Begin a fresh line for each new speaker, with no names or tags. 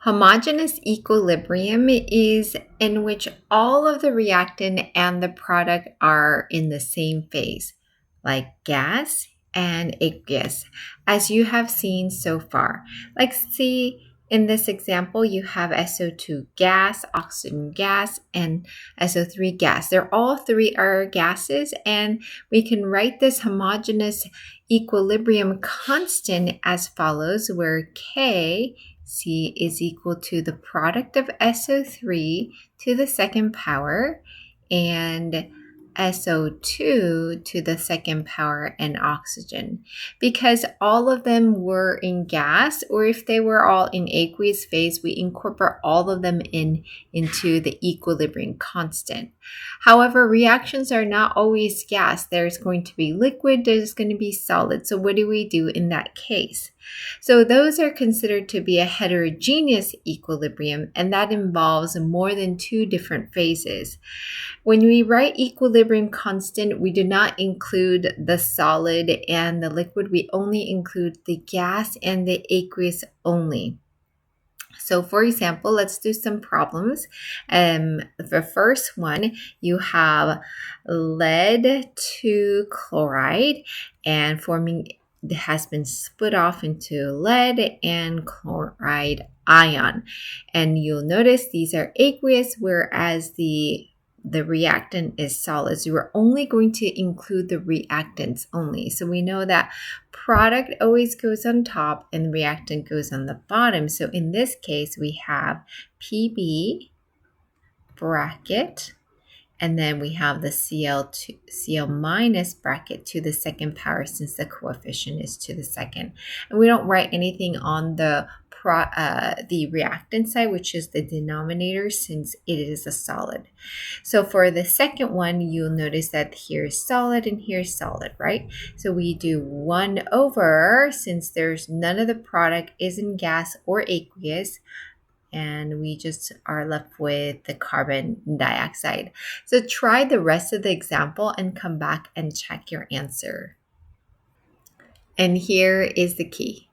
Homogeneous equilibrium is in which all of the reactant and the product are in the same phase, like gas and aqueous, as you have seen so far. Like, see, in this example, you have SO2 gas, oxygen gas, and SO3 gas. They're all three are gases, and we can write this homogeneous equilibrium constant as follows, where K C is equal to the product of SO3 to the second power and SO2 to the second power and oxygen. Because all of them were in gas, or if they were all in aqueous phase, we incorporate all of them into the equilibrium constant. However, reactions are not always gas. There's going to be liquid, there's going to be solid. So what do we do in that case? So those are considered to be a heterogeneous equilibrium, and that involves more than two different phases. When we write equilibrium constant, we do not include the solid and the liquid. We only include the gas and the aqueous only. So for example, let's do some problems. The first one, you have lead to chloride, and it has been split off into lead and chloride ion. And you'll notice these are aqueous, whereas the reactant is solid. So we're only going to include the reactants only. So we know that product always goes on top and reactant goes on the bottom. So in this case, we have PB bracket, and then we have the Cl minus bracket to the second power, since the coefficient is to the second. And we don't write anything on the reactant side, which is the denominator, since it is a solid. So for the second one, you'll notice that here's solid and here's solid, right? So we do 1 over, since there's none of the product is in gas or aqueous, and we just are left with the carbon dioxide. So try the rest of the example and come back and check your answer. And here is the key.